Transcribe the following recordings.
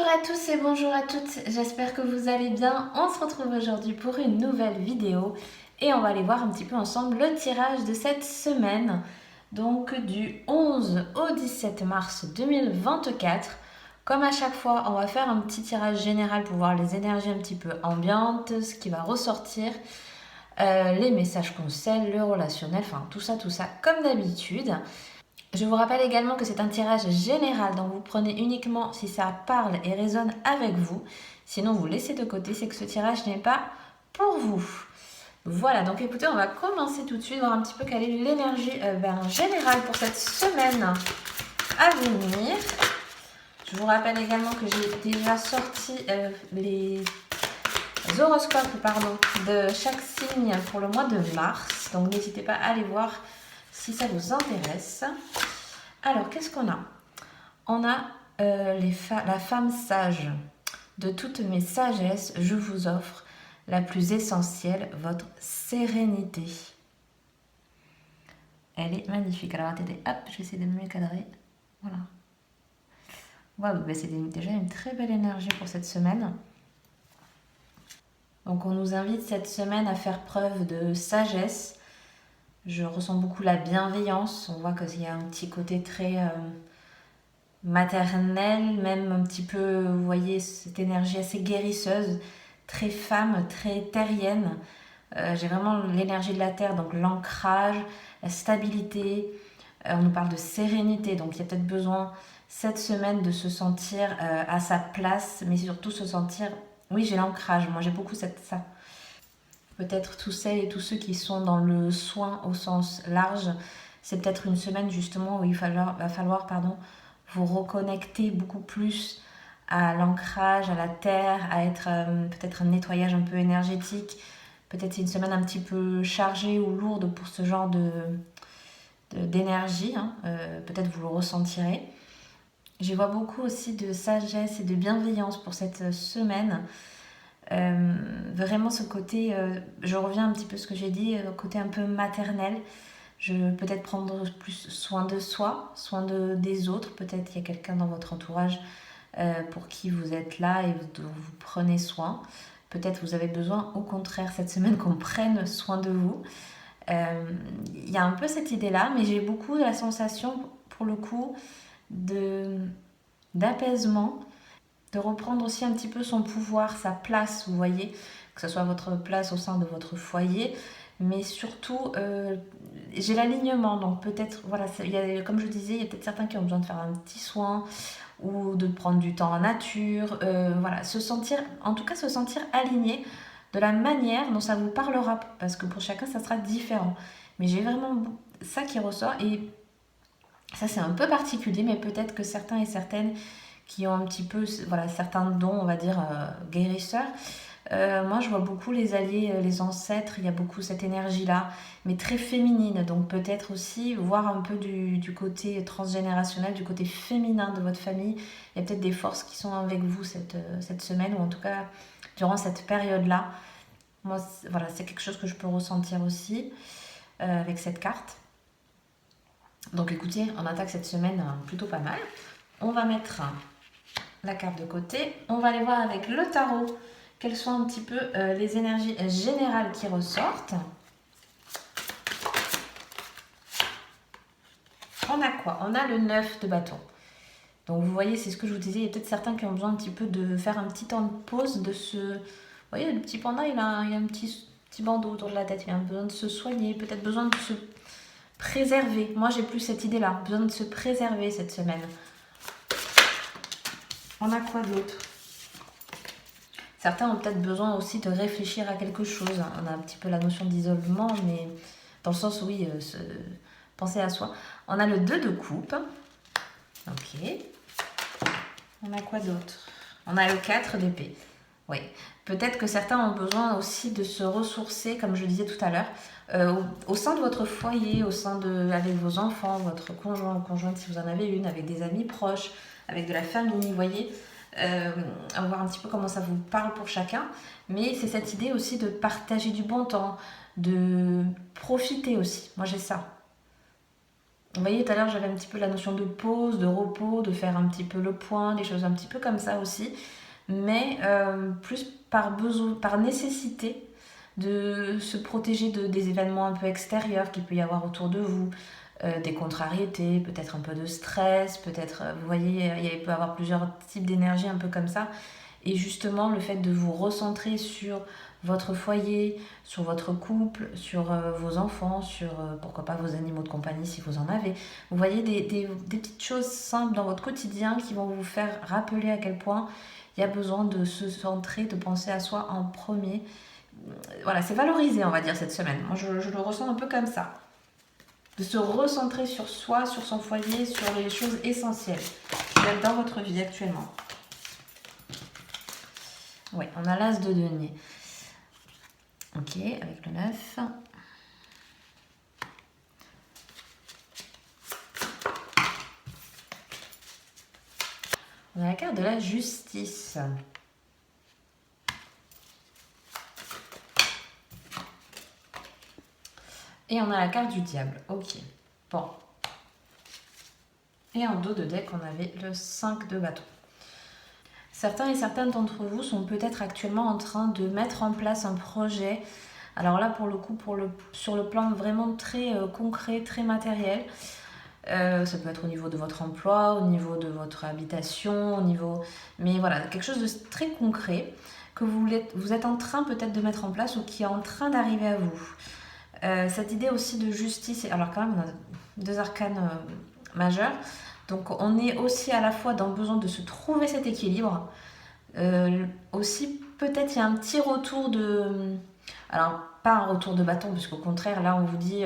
à tous et bonjour à toutes, j'espère que vous allez bien. On se retrouve aujourd'hui pour une nouvelle vidéo et on va aller voir un petit peu ensemble le tirage de cette semaine, donc du 11 au 17 mars 2024. Comme à chaque fois, on va faire un petit tirage général pour voir les énergies un petit peu ambiantes, ce qui va ressortir, les messages qu'on scelle, le relationnel, enfin tout ça comme d'habitude. Je vous rappelle également que c'est un tirage général, donc vous prenez uniquement si ça parle et résonne avec vous. Sinon, vous laissez de côté, c'est que ce tirage n'est pas pour vous. Voilà, donc écoutez, on va commencer tout de suite, voir un petit peu quelle est l'énergie générale pour cette semaine à venir. Je vous rappelle également que j'ai déjà sorti les horoscopes de chaque signe pour le mois de mars. Donc n'hésitez pas à aller voir si ça vous intéresse. Alors, qu'est-ce qu'on a? On a la femme sage. De toutes mes sagesses, je vous offre la plus essentielle, votre sérénité. Elle est magnifique. Alors, attendez, hop, je vais essayer de mieux cadrer. Voilà. Waouh, c'est déjà une très belle énergie pour cette semaine. Donc, on nous invite cette semaine à faire preuve de sagesse. Je ressens beaucoup la bienveillance. On voit qu'il y a un petit côté très maternel, même un petit peu, vous voyez, cette énergie assez guérisseuse, très femme, très terrienne. J'ai vraiment l'énergie de la terre, donc l'ancrage, la stabilité. On nous parle de sérénité, donc il y a peut-être besoin cette semaine de se sentir à sa place, mais surtout se sentir... Oui, j'ai l'ancrage, moi j'ai beaucoup ça. Peut-être tous celles et tous ceux qui sont dans le soin au sens large, c'est peut-être une semaine justement où il va falloir vous reconnecter beaucoup plus à l'ancrage, à la terre, à être peut-être un nettoyage un peu énergétique. Peut-être c'est une semaine un petit peu chargée ou lourde pour ce genre d'énergie. Peut-être vous le ressentirez. J'y vois beaucoup aussi de sagesse et de bienveillance pour cette semaine. Vraiment ce côté, je reviens un petit peu à ce que j'ai dit, côté un peu maternel. Je veux peut-être prendre plus soin de soi, des autres. Peut-être il y a quelqu'un dans votre entourage pour qui vous êtes là et dont vous prenez soin. Peut-être vous avez besoin, au contraire, cette semaine qu'on prenne soin de vous. Il y a un peu cette idée-là, mais j'ai beaucoup la sensation, pour le coup, d'apaisement, de reprendre aussi un petit peu son pouvoir, sa place, vous voyez, que ce soit votre place au sein de votre foyer, mais surtout, j'ai l'alignement, donc peut-être, voilà, comme je disais, il y a peut-être certains qui ont besoin de faire un petit soin, ou de prendre du temps en nature, voilà, se sentir aligné de la manière dont ça vous parlera, parce que pour chacun, ça sera différent. Mais j'ai vraiment ça qui ressort, et ça c'est un peu particulier, mais peut-être que certains et certaines qui ont un petit peu, voilà, certains dons, on va dire, guérisseurs. Moi, je vois beaucoup les alliés, les ancêtres, il y a beaucoup cette énergie-là, mais très féminine. Donc peut-être aussi voir un peu du côté transgénérationnel, du côté féminin de votre famille. Il y a peut-être des forces qui sont avec vous cette semaine, ou en tout cas durant cette période-là. Moi, voilà, c'est quelque chose que je peux ressentir aussi avec cette carte. Donc écoutez, on attaque cette semaine plutôt pas mal. On va mettre la carte de côté. On va aller voir avec le tarot quelles sont un petit peu les énergies générales qui ressortent. On a quoi? On a le 9 de bâton. Donc vous voyez, c'est ce que je vous disais, il y a peut-être certains qui ont besoin un petit peu de faire un petit temps de pause, Vous voyez, le petit panda, il a un petit bandeau autour de la tête, il a besoin de se soigner, peut-être besoin de se préserver. Moi, j'ai plus cette idée-là, besoin de se préserver cette semaine. On a quoi d'autre? Certains ont peut-être besoin aussi de réfléchir à quelque chose. On a un petit peu la notion d'isolement, mais dans le sens où, oui, penser à soi. On a le 2 de coupe. Ok. On a quoi d'autre? On a le 4 d'épée. Oui. Peut-être que certains ont besoin aussi de se ressourcer, comme je le disais tout à l'heure, au sein de votre foyer, avec vos enfants, votre conjoint ou conjointe si vous en avez une, avec des amis proches, avec de la famille, vous voyez. À voir un petit peu comment ça vous parle pour chacun, mais c'est cette idée aussi de partager du bon temps, de profiter aussi. Moi j'ai ça. Vous voyez, tout à l'heure, j'avais un petit peu la notion de pause, de repos, de faire un petit peu le point, des choses un petit peu comme ça aussi. Mais plus par besoin, par nécessité de se protéger des événements un peu extérieurs qu'il peut y avoir autour de vous, des contrariétés, peut-être un peu de stress, peut-être, vous voyez, il peut y avoir plusieurs types d'énergie un peu comme ça. Et justement, le fait de vous recentrer sur votre foyer, sur votre couple, sur vos enfants, sur pourquoi pas vos animaux de compagnie si vous en avez. Vous voyez des petites choses simples dans votre quotidien qui vont vous faire rappeler à quel point il y a besoin de se centrer, de penser à soi en premier. Voilà, c'est valorisé, on va dire, cette semaine. Moi, je le ressens un peu comme ça. De se recentrer sur soi, sur son foyer, sur les choses essentielles qui viennent dans votre vie actuellement. Oui, on a l'as de denier. Ok, avec le 9. On a la carte de la justice. Et on a la carte du diable. Ok, bon. Et en dos de deck, on avait le 5 de bâton. Certains et certaines d'entre vous sont peut-être actuellement en train de mettre en place un projet. Alors là, pour le coup, sur le plan vraiment très concret, très matériel. Ça peut être au niveau de votre emploi, au niveau de votre habitation, au niveau... Mais voilà, quelque chose de très concret que vous êtes en train peut-être de mettre en place ou qui est en train d'arriver à vous. Cette idée aussi de justice, alors quand même, on a deux arcanes majeurs. Donc on est aussi à la fois dans le besoin de se trouver cet équilibre. Aussi, peut-être il y a un petit retour de... Alors, pas un retour de bâton, puisqu'au contraire, là, on vous dit...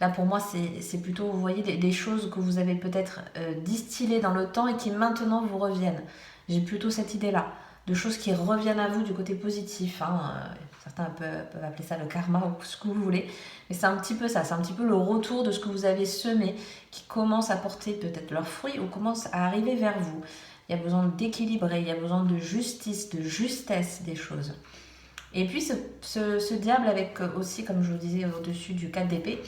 là, pour moi, c'est plutôt, vous voyez, des choses que vous avez peut-être distillées dans le temps et qui maintenant vous reviennent. J'ai plutôt cette idée-là, de choses qui reviennent à vous du côté positif. Certains peuvent appeler ça le karma ou ce que vous voulez. Mais c'est un petit peu ça, c'est un petit peu le retour de ce que vous avez semé qui commence à porter peut-être leurs fruits ou commence à arriver vers vous. Il y a besoin d'équilibrer, il y a besoin de justice, de justesse des choses. Et puis ce diable avec aussi, comme je vous disais au-dessus du 4 d'épée,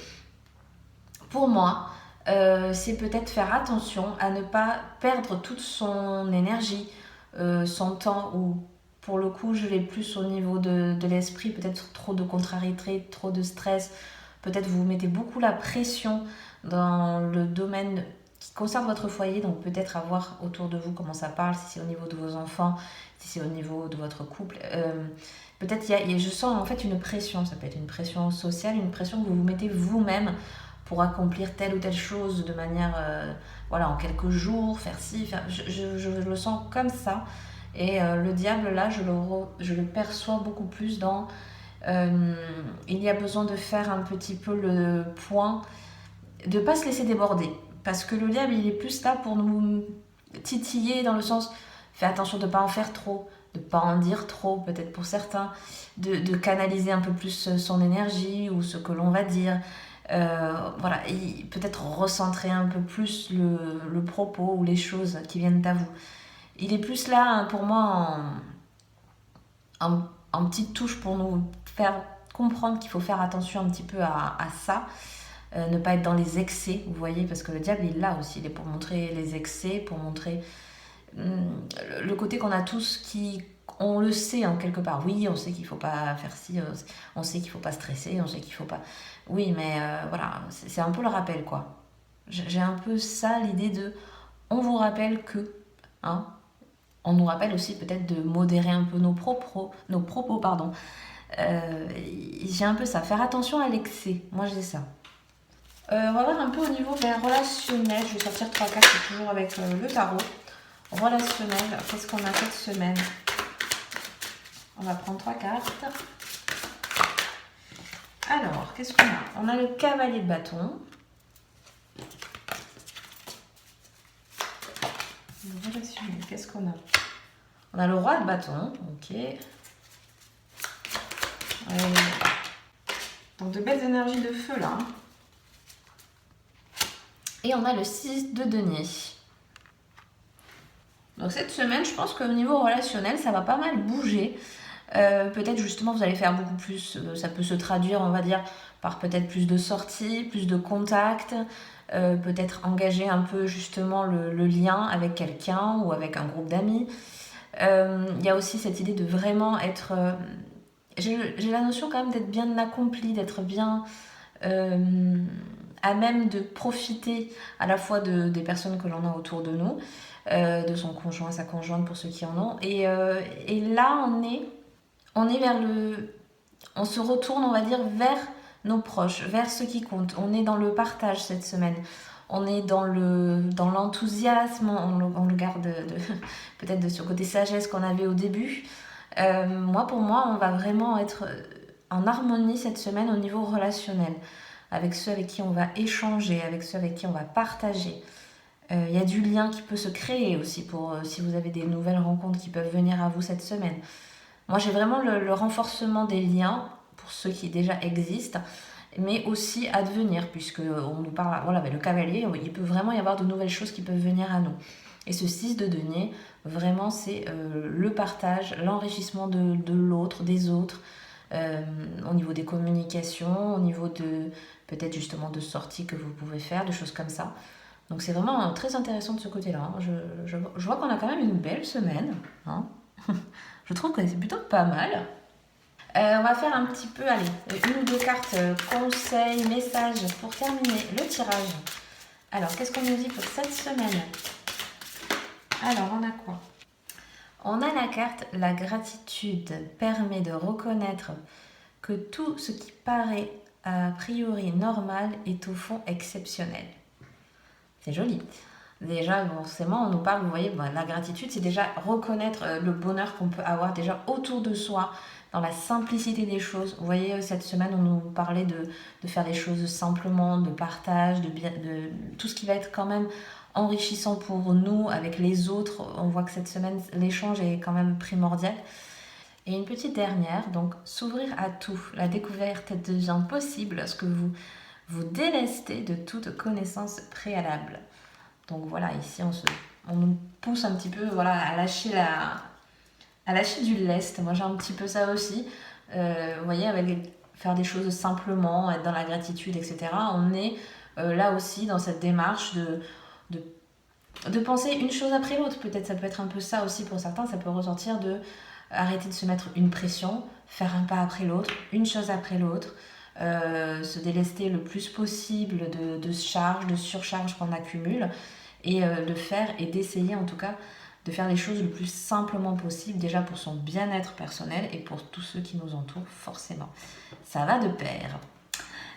pour moi, c'est peut-être faire attention à ne pas perdre toute son énergie, son temps, ou pour le coup, je vais plus au niveau de l'esprit, peut-être trop de contrariété, trop de stress, peut-être vous mettez beaucoup la pression dans le domaine qui concerne votre foyer, donc peut-être à voir autour de vous comment ça parle, si c'est au niveau de vos enfants, si c'est au niveau de votre couple. Peut-être je sens en fait une pression, ça peut être une pression sociale, une pression que vous vous mettez vous-même pour accomplir telle ou telle chose de manière, voilà, en quelques jours, faire ci, faire... Je le sens comme ça. Et le diable, là, je le perçois beaucoup plus dans... il y a besoin de faire un petit peu le point, de ne pas se laisser déborder. Parce que le diable, il est plus là pour nous titiller dans le sens, fais attention de ne pas en faire trop, de ne pas en dire trop, peut-être pour certains, de canaliser un peu plus son énergie ou ce que l'on va dire. Voilà, et peut-être recentrer un peu plus le propos ou les choses qui viennent à vous. Il est plus là, hein, pour moi, en petite touche pour nous faire comprendre qu'il faut faire attention un petit peu à ça. Ne pas être dans les excès, vous voyez, parce que le diable il est là aussi, il est pour montrer les excès, pour montrer le côté qu'on a tous qui... On le sait en quelque part, oui, on sait qu'il ne faut pas faire ci, on sait qu'il ne faut pas stresser, on sait qu'il ne faut pas... Oui, mais voilà, c'est un peu le rappel, quoi. J'ai un peu ça, l'idée de... On vous rappelle que... Hein, on nous rappelle aussi peut-être de modérer un peu nos propos, pardon. J'ai un peu ça, faire attention à l'excès, moi j'ai ça. On va voir un peu au niveau relationnel. Je vais sortir 3 cartes, toujours avec le tarot. Relationnel, qu'est-ce qu'on a cette semaine? On va prendre 3 cartes. Alors, qu'est-ce qu'on a? On a le cavalier de bâton. Le relationnel, qu'est-ce qu'on a? On a le roi de bâton, ok. Donc de belles énergies de feu là. Et on a le 6 de denier. Donc cette semaine, je pense qu'au niveau relationnel, ça va pas mal bouger. Peut-être justement, vous allez faire beaucoup plus, ça peut se traduire, on va dire, par peut-être plus de sorties, plus de contacts. peut-être engager un peu justement le lien avec quelqu'un ou avec un groupe d'amis. Il y a aussi cette idée de vraiment être... j'ai la notion quand même d'être bien accompli, d'être bien à même de profiter à la fois des personnes que l'on a autour de nous, de son conjoint, sa conjointe pour ceux qui en ont. Et là, on est vers le... On se retourne, on va dire, vers nos proches, vers ceux qui comptent. On est dans le partage cette semaine. On est dans l'enthousiasme, on le garde peut-être de ce côté sagesse qu'on avait au début. Pour moi, on va vraiment être en harmonie cette semaine au niveau relationnel, avec ceux avec qui on va échanger, avec ceux avec qui on va partager. Il y a du lien qui peut se créer aussi pour si vous avez des nouvelles rencontres qui peuvent venir à vous cette semaine. Moi, j'ai vraiment le renforcement des liens pour ceux qui déjà existent, mais aussi à devenir, puisque on nous parle, voilà, le cavalier, il peut vraiment y avoir de nouvelles choses qui peuvent venir à nous. Et ce 6 de denier, vraiment, c'est le partage, l'enrichissement de l'autre, des autres, au niveau des communications, au niveau de peut-être justement de sorties que vous pouvez faire, de choses comme ça. Donc c'est vraiment très intéressant de ce côté-là. Hein. Je vois qu'on a quand même une belle semaine. Hein. Je trouve que c'est plutôt pas mal. On va faire un petit peu, allez, une ou deux cartes conseils, messages pour terminer le tirage. Alors, qu'est-ce qu'on nous dit pour cette semaine? Alors, on a quoi? On a la carte la gratitude permet de reconnaître que tout ce qui paraît a priori normal est au fond exceptionnel. C'est joli. Déjà, forcément, on nous parle, vous voyez, la gratitude, c'est déjà reconnaître le bonheur qu'on peut avoir déjà autour de soi, dans la simplicité des choses. Vous voyez, cette semaine, on nous parlait de faire des choses simplement, de partage, de tout ce qui va être quand même enrichissant pour nous, avec les autres. On voit que cette semaine, l'échange est quand même primordial. Et une petite dernière, donc s'ouvrir à tout. La découverte devient possible lorsque vous vous délestez de toute connaissance préalable. Donc voilà, ici on nous pousse un petit peu voilà, à lâcher du lest. Moi j'ai un petit peu ça aussi. Vous voyez, faire des choses simplement, être dans la gratitude, etc. On est là aussi dans cette démarche de penser une chose après l'autre. Peut-être ça peut être un peu ça aussi pour certains. Ça peut ressortir de arrêter de se mettre une pression, faire un pas après l'autre, une chose après l'autre. Se délester le plus possible de charges, de surcharges qu'on accumule et de faire et d'essayer en tout cas de faire les choses le plus simplement possible, déjà pour son bien-être personnel et pour tous ceux qui nous entourent forcément. Ça va de pair.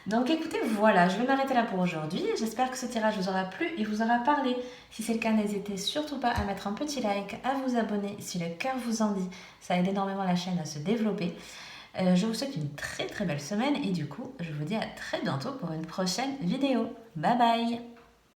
Donc écoutez, voilà, je vais m'arrêter là pour aujourd'hui. J'espère que ce tirage vous aura plu et vous aura parlé. Si c'est le cas, n'hésitez surtout pas à mettre un petit like, à vous abonner si le cœur vous en dit. Ça aide énormément la chaîne à se développer. Je vous souhaite une très très belle semaine et du coup, je vous dis à très bientôt pour une prochaine vidéo. Bye bye!